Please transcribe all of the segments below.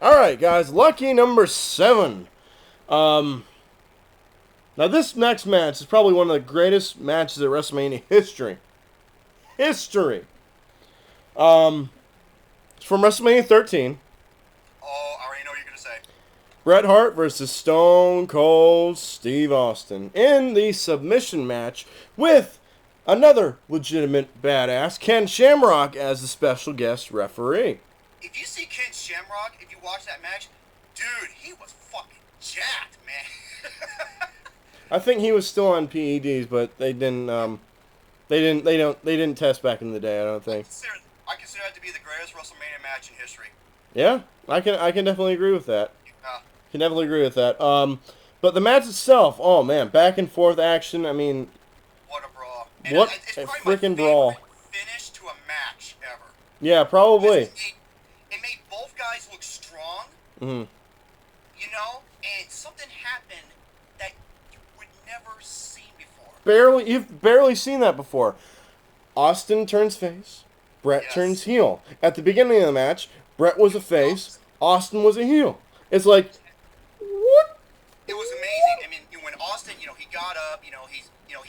All right, guys. Lucky number 7. Now this next match is probably one of the greatest matches of WrestleMania history. History. It's from WrestleMania 13. Oh, I already know what you're going to say. Bret Hart versus Stone Cold Steve Austin in the submission match with another legitimate badass, Ken Shamrock, as the special guest referee. If you see Ken Shamrock, if you watch that match, dude, he was fucking jacked, man. I think he was still on PEDs, but they didn't. They didn't test back in the day. I don't think. I consider that to be the greatest WrestleMania match in history. Yeah, I can definitely agree with that. Yeah. Can definitely agree with that. But the match itself, oh man, back and forth action. I mean, what a brawl! And what it's a probably freaking my brawl! favorite finish to a match ever. Yeah, probably. It made both guys look strong. Mm-hmm. You know, and something happened that you would never seen before. You've barely seen that before. Austin turns face. Bret turns heel. At the beginning of the match, Bret was a face. Austin was a heel. It's like, what? It was amazing. I mean, when Austin, he got up. He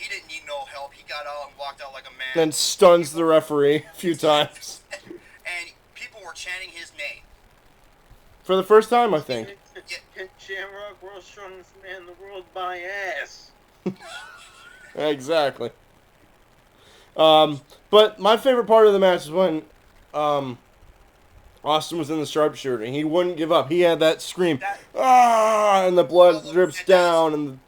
didn't need no help. He got out and walked out like a man. Then stuns the referee a few times. And people were chanting his name. For the first time, I think. Shamrock, world's strongest man in the world by ass. Exactly. But my favorite part of the match is when Austin was in the sharpshooter and he wouldn't give up. He had that scream, and the blood drips down, and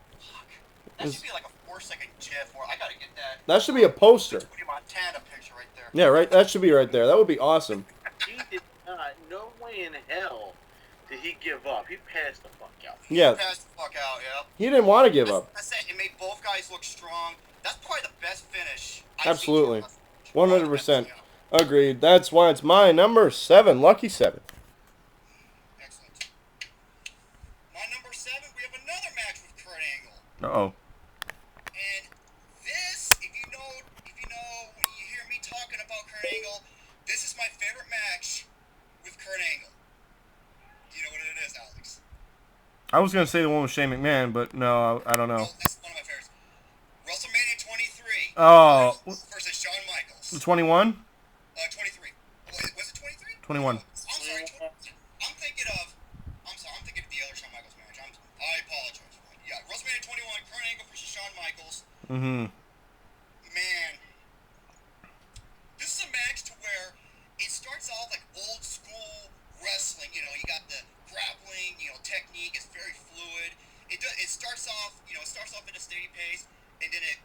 that should be like a 4-second GIF. Or I gotta get that. That should be a poster. Montana picture right there. Yeah, right. That should be right there. That would be awesome. He did not. No way in hell did he give up. He passed the fuck out. Yeah. He passed the fuck out. Yeah. He didn't want to give up. I said it made both guys look strong. That's probably the best finish. Absolutely. 100%. Agreed. That's why it's my number 7. Lucky 7. Excellent. My number 7, we have another match with Kurt Angle. Uh-oh. And this, if you know, when you hear me talking about Kurt Angle, this is my favorite match with Kurt Angle. Do you know what it is, Alex? I was going to say the one with Shane McMahon, but no, I don't know. Well, that's one of my favorites. WrestleMania 23. Oh. Versus Shawn Michaels. 21? 23. Was it 23? 21. I'm sorry. I'm thinking of the other Shawn Michaels match. I apologize. Yeah, WrestleMania 21, Kurt Angle versus Shawn Michaels. Mm-hmm. Man, this is a match to where it starts off like old school wrestling. You got the grappling, technique is very fluid. It starts off, at a steady pace, and then it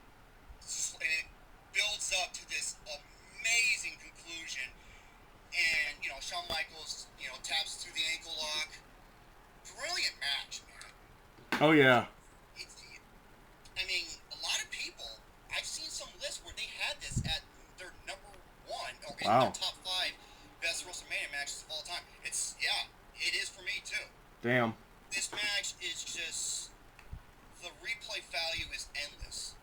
builds up to this amazing conclusion. And Shawn Michaels, taps through the ankle lock. Brilliant match, man. Oh, yeah. I mean, a lot of people, I've seen some lists where they had this at their number 1 or in their top 5 best WrestleMania matches of all time. It is for me too. Damn. This match is just, the replay value is endless.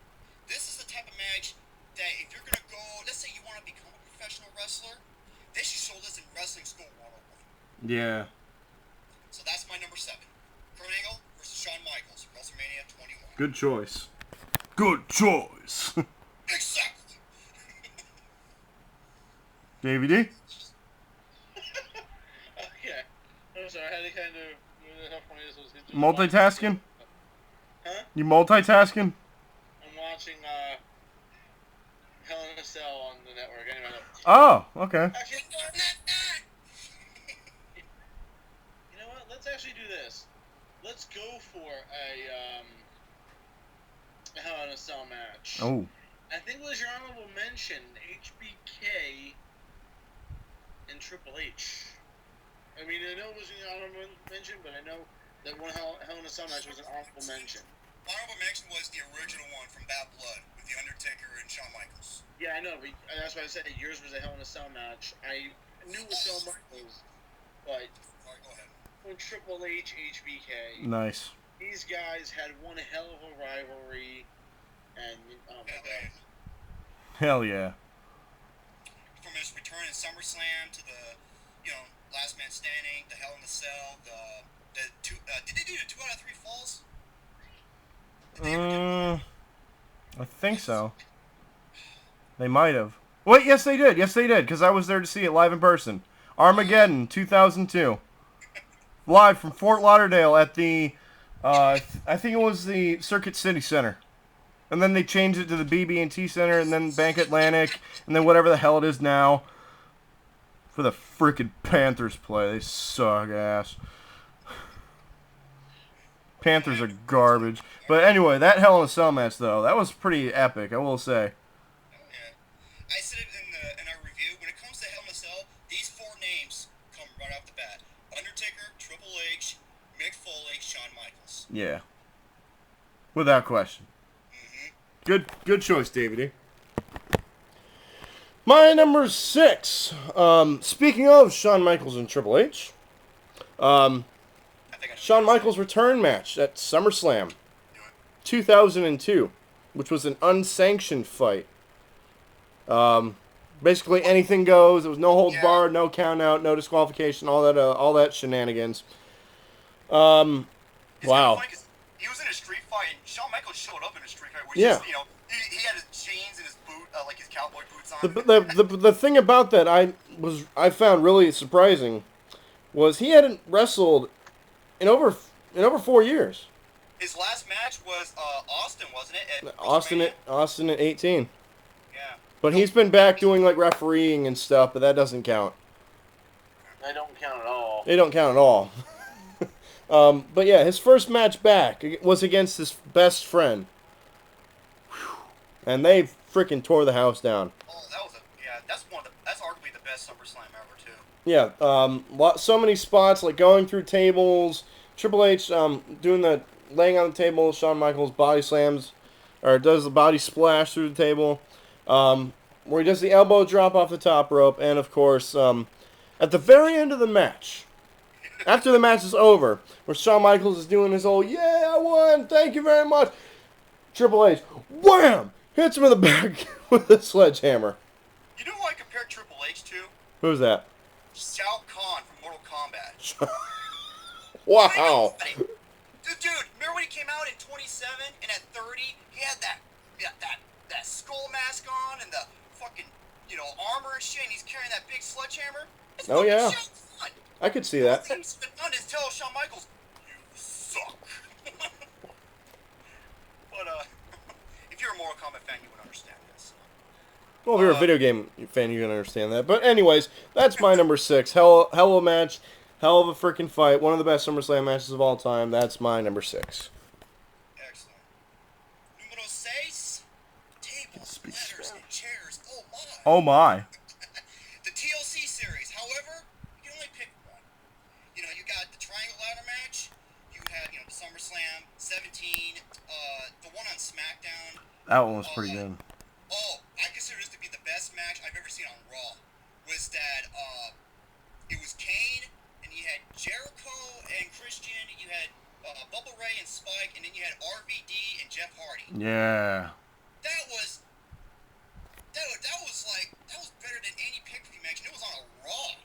This is the type of match that if you're gonna go, let's say you want to become a professional wrestler, they should show this in Wrestling School 101. Yeah. So that's my number 7. Kurt Angle versus Shawn Michaels, WrestleMania 21. Good choice. Good choice. Exactly. DVD? Okay. I'm sorry, I had to kind of... How funny this was. Multitasking? Huh? You multitasking? I'm watching Hell in a Cell on the network. Anyway, no. Oh, okay. Actually, you know what? Let's actually do this. Let's go for a Hell in a Cell match. Oh. I think it was your honorable mention, HBK and Triple H. I mean, I know it was your honorable mention, but I know that one Hell in a Cell match was an honorable mention. Honorable mention was the original one from Bad Blood with the Undertaker and Shawn Michaels. Yeah, I know, but that's why I said yours was a Hell in a Cell match. I knew it was Shawn Michaels, but Alright, go ahead. when Triple H, HBK, Nice. these guys had one hell of a rivalry, and oh my god. Hell yeah. From his return in SummerSlam to the Last Man Standing, the Hell in the Cell, the two. Did they do the 2 out of 3 falls? Did they ever do one? I think so. They might have. Wait, yes they did. Yes they did, because I was there to see it live in person. Armageddon, 2002. Live from Fort Lauderdale at the, I think it was the Circuit City Center. And then they changed it to the BB&T Center, and then Bank Atlantic, and then whatever the hell it is now. For the frickin' Panthers play. They suck ass. Panthers are garbage. But anyway, that Hell in a Cell match, though, that was pretty epic, I will say. Oh, yeah. I said it in our review. When it comes to Hell in a Cell, these 4 names come right off the bat. Undertaker, Triple H, Mick Foley, Shawn Michaels. Yeah. Without question. Good choice, Davey. My number 6. Speaking of Shawn Michaels and Triple H, Shawn Michaels' return match at SummerSlam 2002, which was an unsanctioned fight. Basically anything goes. There was no holds barred, no count out, no disqualification, all that shenanigans. Wow. He was in a street fight, and Shawn Michaels showed up in a street fight, which Yeah. is, he had his chains and his boot, like his cowboy boots on. The thing about that I found really surprising was he hadn't wrestled in over 4 years. His last match was Austin, wasn't it? Austin at 18. Yeah. But he's been back doing like refereeing and stuff, but that doesn't count. They don't count at all. They don't count at all. But yeah, his first match back was against his best friend. And they freaking tore the house down. Oh, that's arguably the best SummerSlam ever too. Yeah, so many spots like going through tables. Triple H doing the laying on the table. Shawn Michaels body slams, or does the body splash through the table. Where he does the elbow drop off the top rope, and of course, at the very end of the match, after the match is over, where Shawn Michaels is doing his whole "Yeah, I won, thank you very much," Triple H, wham, hits him in the back with a sledgehammer. You know who I compared Triple H to? Who's that? Shao Kahn from Mortal Kombat. Wow. Dude, remember when he came out in 27 and at 30 he had that skull mask on and the fucking armor and shit, and he's carrying that big sledgehammer? It's Oh yeah. Shao Kahn. I could see that. The thing he's done is tell Shawn Michaels, "You suck." But if you're a Mortal Kombat fan, you would understand this. Well, if you're a video game fan, you can understand that. But anyways, that's my number 6. Hell of a match. Hell of a freaking fight. One of the best SummerSlam matches of all time. That's my number 6. Excellent. Numero 6. Tables, ladders, and chairs. Oh my. Oh my. The TLC series. However, you can only pick one. You got the Triangle Ladder match. You had, the SummerSlam 17. The one on SmackDown. That one was pretty good. Oh, I consider this to be the best match I've ever seen on Raw. Was that it was Kane, and you had Jericho and Christian, you had Bubba Ray and Spike, and then you had RVD and Jeff Hardy. Yeah. That was better than any pay-per-view match, and it was on a Raw.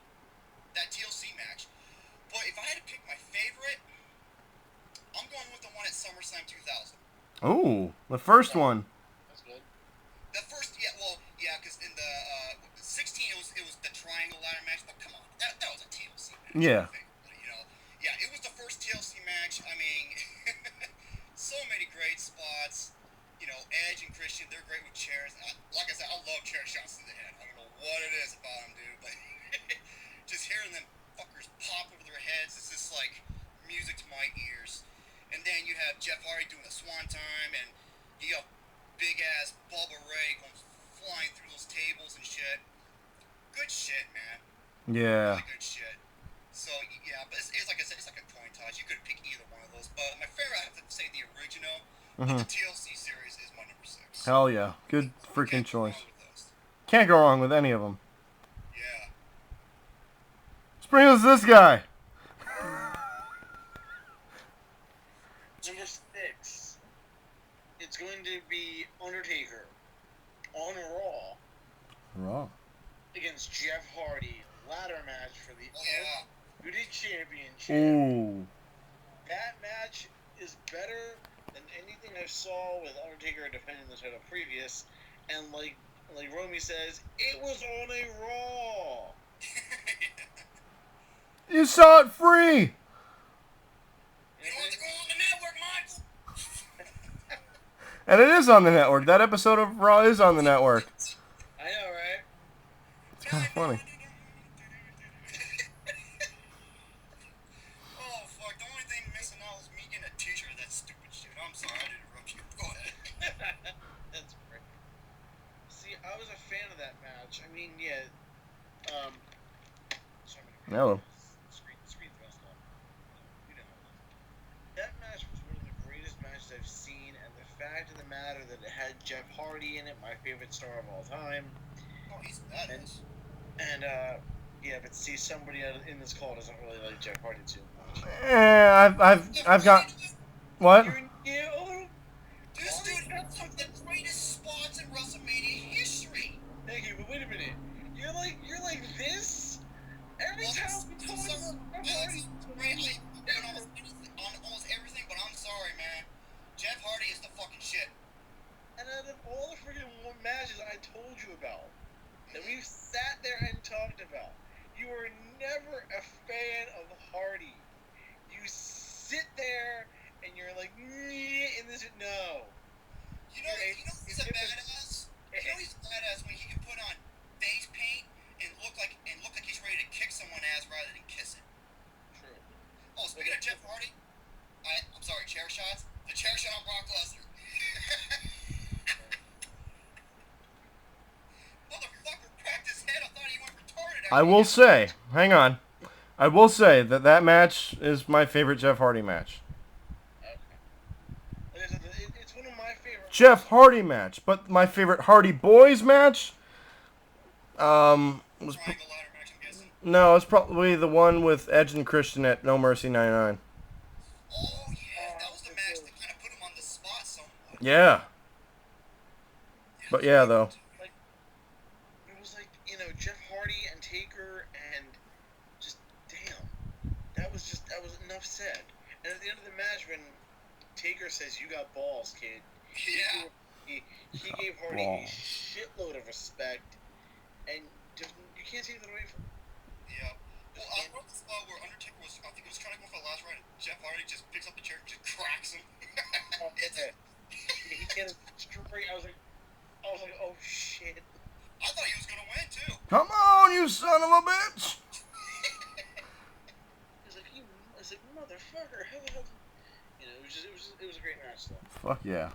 That TLC match. But if I had to pick my favorite, I'm going with the one at SummerSlam 2000. Oh, the first one. That's good. The first, because in the 16 it was the Triangle Ladder match. But come on, that was a TLC match. Yeah. It was the first TLC match. I mean, so many great spots. Edge and Christian, they're great with chairs. Like I said, I love chair shots to the head. I don't know what it is about them, dude, but just hearing them fuckers pop over their heads, it's just like music to my ears. And then you have Jeff Hardy doing the swan time, and you got big ass Bubba Ray going flying through those tables and shit. Good shit, man. Yeah. Really good shit. So yeah, but it's like I said, it's like a coin toss. You could pick either one of those, but my favorite, I have to say, the original. But the TLC series is my number 6. Hell yeah. Good freaking Can't go wrong choice. with those. Can't go wrong with any of them. Yeah. Let's bring us this guy. Number 6. It's going to be Undertaker on Raw Raw. against Jeff Hardy ladder match for the Yeah. Undisputed Championship. Ooh. That match is better than anything I saw with Undertaker defending the title previous. And like Romy says, it was on a Raw. You saw it free. You want to go on the network, Mike? And it is on the network. That episode of Raw is on the network. I know, right? It's kind of funny. Oh, fuck. The only thing missing now is me getting a t-shirt of that stupid shit. I'm sorry, I didn't interrupt you. Go ahead. That's great. See, I was a fan of that match. I mean, yeah. Hello. Screen's messed up. You know. That match was one of the greatest matches I've seen, and the fact of the matter that it had Jeff Hardy in it, my favorite star of all time. Oh, he's badass. And yeah, but see, somebody in this call doesn't really like Jeff Hardy too much. I've got what? You're new. This dude had some of the greatest spots in WrestleMania history. Thank you, but wait a minute. You're like this. Every time we talk about Jeff Hardy, on almost everything, but I'm sorry, man. Jeff Hardy is the fucking shit. and out of all the freaking matches I told you about, that we've sat there and talked about, you were never a fan of Hardy. You sit there and you're like, in this, no. You know he's a badass. You know he's a badass when he can put on face paint and look like he's ready to kick someone's ass rather than kiss it. True. Oh, speaking of Jeff Hardy, I'm sorry, chair shots. The chair shot on Brock Lesnar. Motherfucker cracked his head. I thought he went retarded. I will say, hang on. I will say that match is my favorite Jeff Hardy match. Okay. Like I said, it's one of my favorite. Jeff Hardy match, but my favorite Hardy Boys match. Was Triangle ladder match, I'm guessing. no, it's probably the one with Edge and Christian at No Mercy 99. Oh yeah, that was the match that kind of put him on the spot somewhat. Yeah. But yeah, though. Like, it was like, Jeff Hardy and Taker, and just damn, that was enough said. And at the end of the match, when Taker says, "You got balls, kid," Yeah. he gave Hardy a shitload of respect, and just, you can't take that away from him. Yeah. Well, I wrote the spot where Undertaker was trying to go for the last ride, and Jeff Hardy just picks up the chair and just cracks him. He gets straight. I was like, oh shit. I thought he was gonna win too. Come on, you son of a bitch! He's like, motherfucker, how the hell? It was a great match though. Fuck yeah.